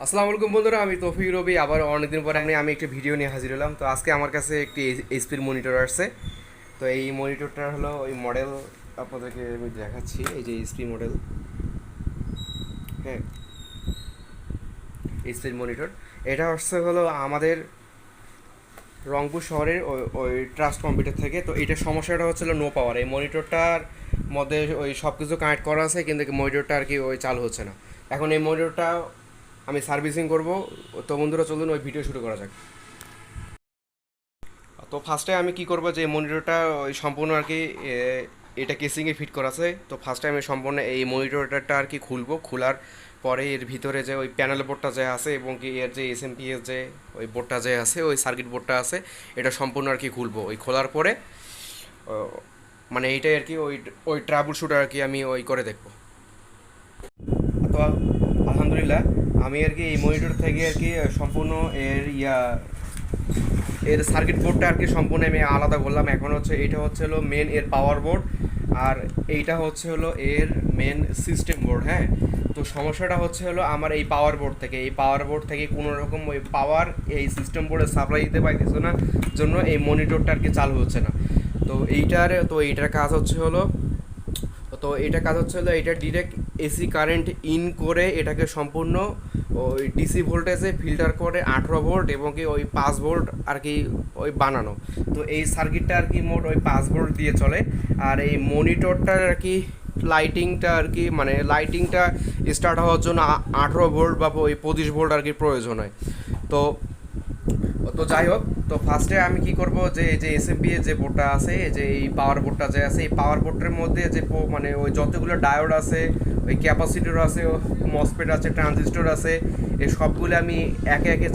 আসসালামু আলাইকুম বন্ধুরা, আমি তৌফিক রবি আবার অনেকদিন পরে আমি একটি ভিডিও নিয়ে হাজির হলাম। তো আজকে আমার কাছে একটি এইচপির মনিটর আসছে। তো এই মনিটরটা হলো ওই মডেল, আপনাদেরকে আমি দেখাচ্ছি। এই যে এইচপি মডেল, হ্যাঁ, এইচপির মনিটর। এটা হলো আমাদের রংপুর শহরের ওই ওই ট্রাস্ট কম্পিউটার থেকে। তো এটার সমস্যাটা হচ্ছিলো নো পাওয়ার। এই মনিটরটার মধ্যে ওই সব কিছু কানেক্ট করা আছে, কিন্তু মনিটরটা আর কি ওই চালু হচ্ছে না। এখন এই মনিটরটা আমি সার্ভিসিং করব। তো বন্ধুরা চলুন ওই ভিডিও শুরু করা যাক। তো ফার্স্টে আমি কি করব, যে মনিটরটা ওই সম্পূর্ণ আর কি এটা কেসিংয়ে ফিট করা আছে। তো ফার্স্টে আমি সম্পূর্ণ এই মনিটরটা আর কি খুলবো। খোলার পরে এর ভিতরে যে ওই প্যানেল বোর্ডটা যে আছে এবং কি এর যে এসএমপিএস যে ওই বোর্ডটা যে আছে, ওই সার্কিট বোর্ডটা আছে, এটা সম্পূর্ণ আর কি খুলবো। ওই খোলার পরে মানে এইটাই আর কি ওই ওই ট্রাবল শুট আর কি আমি ওই করে দেখবো। তো আলহামদুলিল্লাহ আমি আর কি এই মনিটর থেকে আর কি সম্পূর্ণ এর সার্কিট বোর্ডটা আর কি সম্পূর্ণ আমি আলাদা করলাম। এখন হচ্ছে এটা হচ্ছে হলো মেন এর পাওয়ার বোর্ড, আর এইটা হচ্ছে হলো এর মেন সিস্টেম বোর্ড। হ্যাঁ, তো সমস্যাটা হচ্ছে হলো আমার এই পাওয়ার বোর্ড থেকে কোনো রকম ওই পাওয়ার এই সিস্টেম বোর্ডে সাপ্লাই দিতে পারতেছে না, জন্য এই মনিটরটা আর কি চালু হচ্ছে না। তো এইটার কাজ হচ্ছে হলো, এটা ডিরেক্ট এসি কারেন্ট ইন করে এটাকে সম্পূর্ণ ওই ডিসি ভোল্টেজে ফিল্টার করে 18 ভোল্ট এবং কি ওই 5 ভোল্ট আর কি ওই বানানো। তো এই সার্কিটটা আর কি মোট ওই 5 ভোল্ট দিয়ে চলে। আর এই মনিটরটার আর কি লাইটিংটা স্টার্ট হওয়ার জন্য 18 ভোল্ট বা ওই 25 ভোল্ট আর কি প্রয়োজন হয়। তো তো যাই হোক, তো ফার্স্টে আমি কি করব, যে এই যে এসএমপি এর যে বোর্ডটা আছে, যে এই পাওয়ার বোর্ডটা যে আছে, এই পাওয়ার বোর্ডের মধ্যে যে মানে ওই যতগুলো ডায়োড আছে, ওই ক্যাপাসিটর আছে, মসফেট আছে, ট্রানজিস্টর আছে, এই সবগুলো আমি একে একে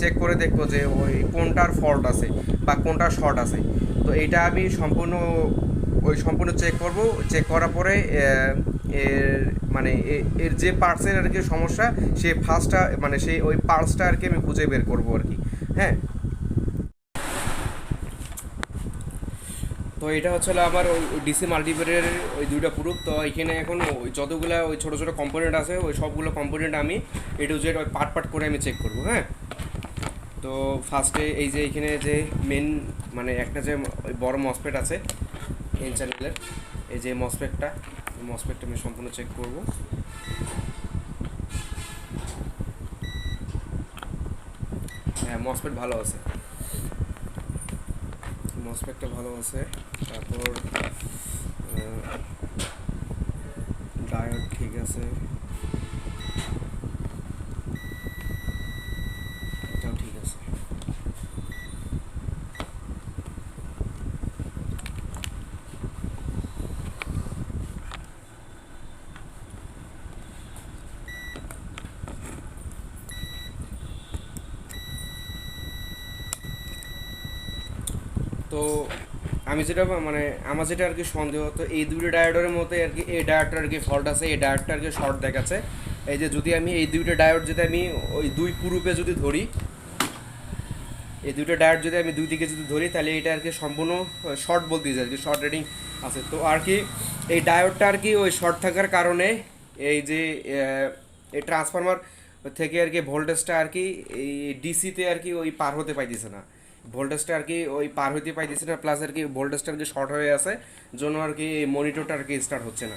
চেক করে দেখবো যে ওই কোনটার ফল্ট আছে বা কোনটার শর্ট আছে। তো এইটা আমি সম্পূর্ণ চেক করব। চেক করার পরে এর এর যে পার্টসের আর কি সমস্যা, সেই ফার্স্টটা সেই ওই পার্টসটা আর কি আমি খুঁজে বের করবো আর কি। হ্যাঁ, তো এটা হচ্ছে আমার ওই ডিসি মাল্টিমিটারের ওই দুইটা প্রুফ। তো এখানে এখন ওই যতগুলো ওই ছোটো ছোটো কম্পোনেন্ট আছে, ওই সবগুলো কম্পোনেন্ট আমি এ টু জেড ওই পার্ট করে আমি চেক করবো। হ্যাঁ, তো ফার্স্টে এই যে এখানে যে মেন একটা যে ওই বড় মসফেট আছে এন চ্যানেলের, এই যে মসফেটটা আমি সম্পূর্ণ চেক করবো। হ্যাঁ, মসফেটটা ভালো আছে। তারপর ডায়োড ঠিক আছে, এটাও ঠিক আছে। তো আমি যেটা আমার যেটা আর কি সন্দেহ, তো এই দুইটা ডায়োডের মধ্যে আর কি এই ডায়োডটা আর কি ফল্ট আছে, এই ডায়োডটা আর কি শর্ট দেখাচ্ছে। এই যে যদি আমি এই দুইটা ডায়োড যদি আমি ওই দুই পুরুপে যদি ধরি, এই দুইটা ডায়োড যদি আমি দুই দিকে যদি ধরি, তাহলে এটা আর কি সম্পূর্ণ শর্ট বলতেছে আর কি, শর্ট রেটিং আছে। তো আর কি এই ডায়োডটা আর কি ওই শর্ট থাকার কারণে এই যে এই ট্রান্সফরমার থেকে আর কি ভোল্টেজটা আর কি এই ডিসিতে আর কি ওই পার হতে পাইতেছে না, ভোল্টেজটা আর কি ওই পার হতে পাইতেছে না, প্লাস আর কি ভোল্টেজটা আর কি শর্ট হয়ে আছে, জন্য আর কি এই মনিটরটা আর কি স্টার্ট হচ্ছে না।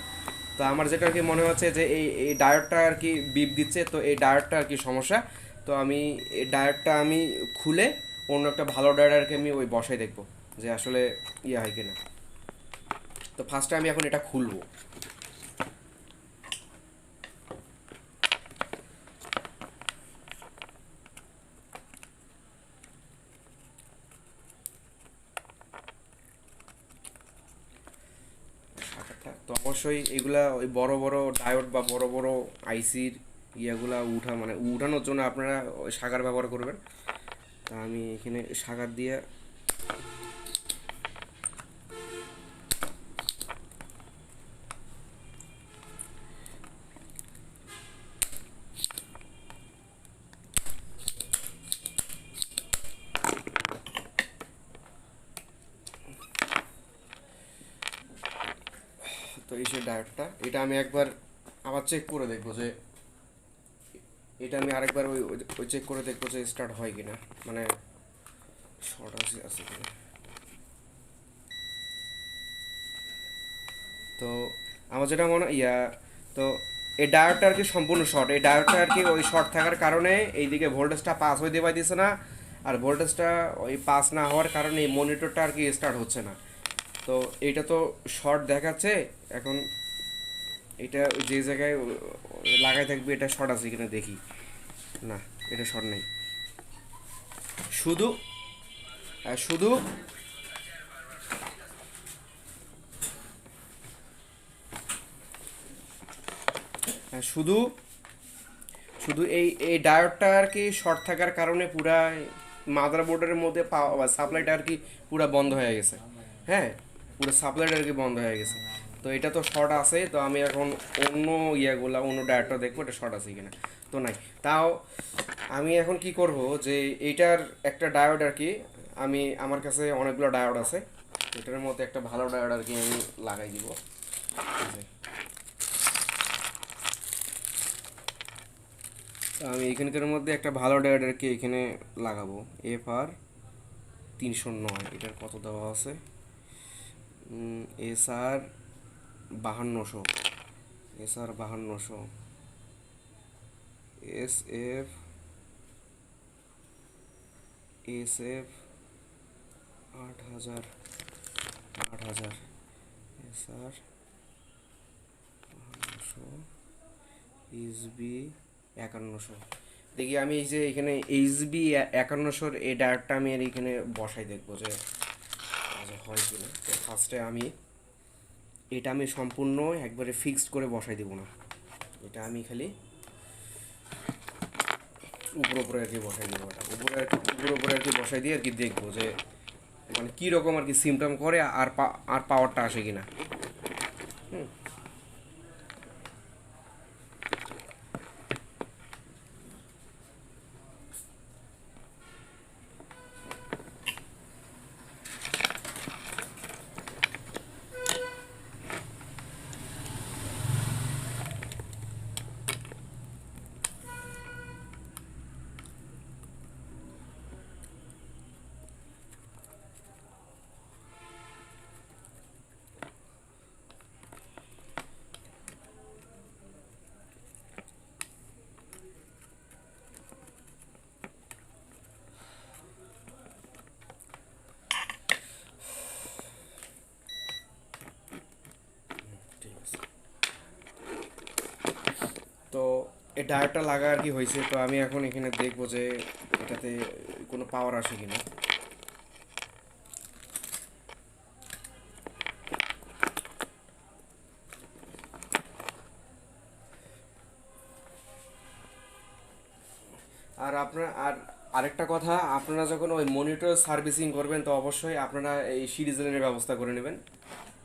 তো আমার যেটা আর কি মনে হচ্ছে যে এই ডায়োডটা আর কি বিপ দিচ্ছে, তো এই ডায়োডটা আর কি সমস্যা। তো আমি এই ডায়োডটা আমি খুলে অন্য একটা ভালো ডায়োড আর কি আমি ওই বসাই দেখবো যে আসলে ইয়ে হয় কিনা। তো ফার্স্টে আমি এখন এটা খুলবো। তো অবশ্যই এগুলা ওই বড় বড় ডায়োড বা বড় বড় আইসির ইয়াগুলা উঠানোর জন্য আপনারা ওই সাগার ব্যবহার করবেন। তা আমি এখানে সাগার দিয়ে তো এই সেই ডায়োডটা, এটা আমি একবার আবার চেক করে দেখবো যে এটা আমি আরেকবার ওই ওই চেক করে দেখবো যে স্টার্ট হয় কিনা, মানে শর্ট আছে কিনা। তো আমার যেটা মনে তো এই ডায়োডটা আর কি সম্পূর্ণ শর্ট। এই ডায়োডটা আর কি ওই শর্ট থাকার কারণে এইদিকে ভোল্টেজটা পাস হইতে পারতেছে না, আর ভোল্টেজটা ওই পাস না হওয়ার কারণে এই মনিটরটা আর কি স্টার্ট হচ্ছে না। তো এইটা তো শর্ট দেখাচ্ছে এখন, এটা যে জায়গায় লাগাই থাকবে এটা শর্ট আছে কিনা দেখি। না, এটা শর্ট নেই। শুধু শুধু শুধু শুধু এই ডায়োডটা আর কি শর্ট থাকার কারণে পুরা মাদারবোর্ডের মধ্যে সাপ্লাইটা আর কি পুরা বন্ধ হয়ে গেছে। হ্যাঁ, পুরো সাপ্লাইটা আর কি বন্ধ হয়ে গেছে। তো এটা তো শর্ট আছে, তো আমি এখন অন্য অন্য ডায়োডটা দেখবো এটা শর্ট আছে কিনা। তো নাই, তাও আমি এখন কি করব যে এইটার একটা ডায়োড আর কি, আমার কাছে অনেকগুলো ডায়োড আছে, এটার মধ্যে একটা ভালো ডায়োড আর কি আমি লাগাই দিব। তো আমি এখানকার মধ্যে একটা ভালো ডায়োড আর কি এখানে লাগাবো, FR 309। এটার কত দেওয়া আছে? SR 5200, SR 5200, SF 8000, SR 5200, HB 5100। দেখি আমি এই যে এখানে HB 5100 এই ডায়োডটা আমি আর এখানে বসাই দেখবো যে হয় কিনা। তো ফার্স্টে এটা আমি সম্পূর্ণ একবারে ফিক্সড করে বসাই দেবো না, এটা আমি খালি উপরে আর কি বসাই দেবো। ওটা উপরে আর কি বসাই দিয়ে আর কি দেখবো যে মানে কীরকম আর কি সিমটম করে আর পাওয়ারটা আসে কিনা। ঠিক আছে, তো এই ডায়োডটা লাগা আর কি হয়েছে। তো আমি এখন এখানে দেখবো যে এটাতে কোনো পাওয়ার আসে কিনা। আরেকটা কথা, আপনারা যখন ওই মনিটর সার্ভিসিং করবেন তো অবশ্যই আপনারা এই সিরিজ লাইনের ব্যবস্থা করে নেবেন।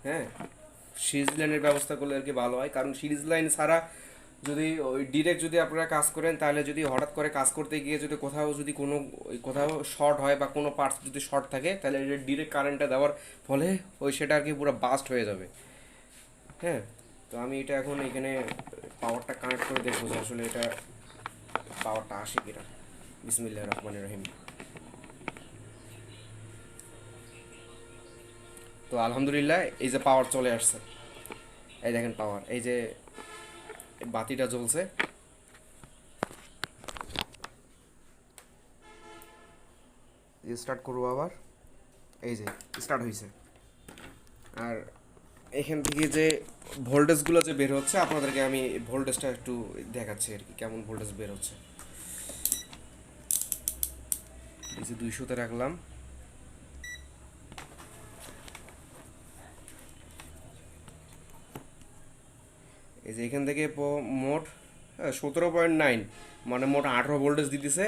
হ্যাঁ, সিরিজ লাইনের ব্যবস্থা করলে আর কি ভালো হয়, কারণ সিরিজ লাইন ছাড়া যদি ওই ডিরেক্ট যদি আপনারা কাজ করেন, তাহলে যদি হঠাৎ করে কাজ করতে গিয়ে যদি কোথাও শর্ট হয় বা কোনো পার্টস যদি শর্ট থাকে, তাহলে ডিরেক্ট কারেন্টটা দেওয়ার ফলে সেটা আর কি পুরো বাস্ট হয়ে যাবে। হ্যাঁ, তো আমি এটা এখন এখানে পাওয়ারটা কানেক্ট করে দেখবো যে আসলে এটা পাওয়ারটা আসে কিনা। বিসমিল্লাহির রহমানির রহিম। তো আলহামদুলিল্লাহ এই যে পাওয়ার চলে আসছে, এই দেখেন পাওয়ার, এই যে বাতিটা জ্বলছে। স্টার্ট করবো আবার, এই যে স্টার্ট হয়েছে। আর এখান থেকে যে ভোল্টেজগুলো যে বের হচ্ছে, আপনাদেরকে আমি ভোল্টেজটা একটু দেখাচ্ছি আর কি, কেমন ভোল্টেজ বের হচ্ছে। এই যে 200-তে রাখলাম, এই যে এখান থেকে মোট 17.9, মানে মোট 18 ভোল্টেজ দিতেছে।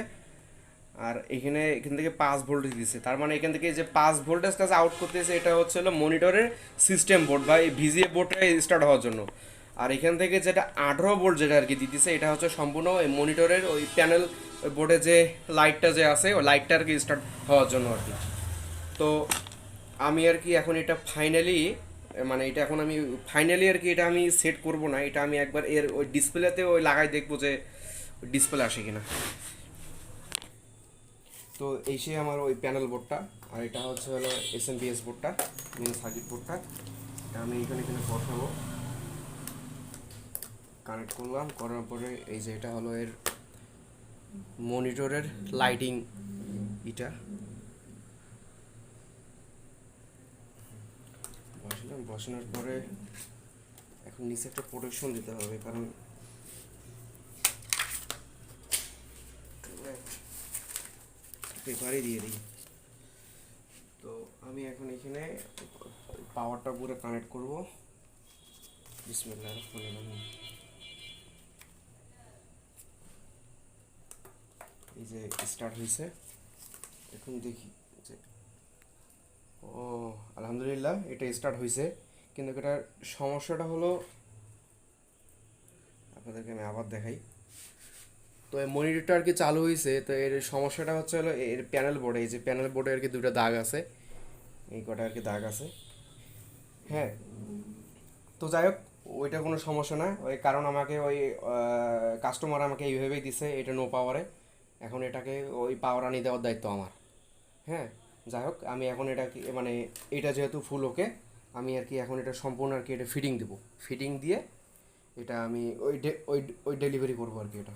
আর এখান থেকে 5 ভোল্টেজ দিচ্ছে, তার মানে এখান থেকে যে 5 ভোল্টেজটা আউট করতেছে এটা হচ্ছে হলো মনিটরের সিস্টেম বোর্ড বা ভিজিএ বোর্ডটা স্টার্ট হওয়ার জন্য। আর এখান থেকে যেটা 18 ভোল্ট যেটা আর কি দিতেছে, এটা হচ্ছে সম্পূর্ণ ওই মনিটরের ওই প্যানেল বোর্ডে যে লাইটটা যে আছে ওই লাইটটা আর কি স্টার্ট হওয়ার জন্য আর কি। তো আমি আর কি এখন এটা ফাইনালি, মানে এটা এখন আমি ফাইনালি আর কি এটা আমি সেট করব না, এটা আমি একবার এর ওই ডিসপ্লেতে ওই লাগাই দেখবো যে ডিসপ্লে আসে কিনা। তো এই সে আমার ওই প্যানেল বোর্ডটা, আর এটা হচ্ছে হলো এসএমপিএস বোর্ডটা, মেন সার্কিট বোর্ডটা। এটা আমি এখানে বসাবো, কানেক্ট করলাম, করার পরে এই যে এটা হলো এর মনিটরের লাইটিং, এটা বসালাম। বসানোর পরে এখন নিচে একটা প্রোটেকশন দিতে হবে, কারণ পেপারই দিয়ে দিই। তো আমি এখন এখানে পাওয়ারটা পুরো কানেক্ট করব। বিসমিল্লাহির রহমানির রহিম। এই যে স্টার্ট হয়েছে, এখন দেখি যে ও আলহামদুলিল্লাহ এটা স্টার্ট হয়েছে। কিন্তু এটার সমস্যাটা হলো, আপনাদেরকে আমি আবার দেখাই। তো এই মনিটরটা আর কি চালু হয়েছে, তো এর সমস্যাটা হচ্ছে হলো এর প্যানেল বোর্ডে, এই যে প্যানেল বোর্ডে আর কি দুটো দাগ আছে, এই কটা আর কি দাগ আছে। হ্যাঁ, তো যাই হোক, ওইটা কোনো সমস্যা না। ওই কারণ আমাকে ওই কাস্টমার আমাকে এইভাবেই দিছে, এটা নো পাওয়ারে। এখন এটাকে ওই পাওয়ার আনিয়ে দেওয়ার দায়িত্ব আমার। হ্যাঁ, যাই হোক, আমি এখন এটা কি মানে এটা যেহেতু ফুল ওকে, আমি আর কি এখন এটা সম্পূর্ণ আর কি এটা ফিটিং দেবো। ফিটিং দিয়ে এটা আমি ওই ওই ডেলিভারি করবো আর কি এটা।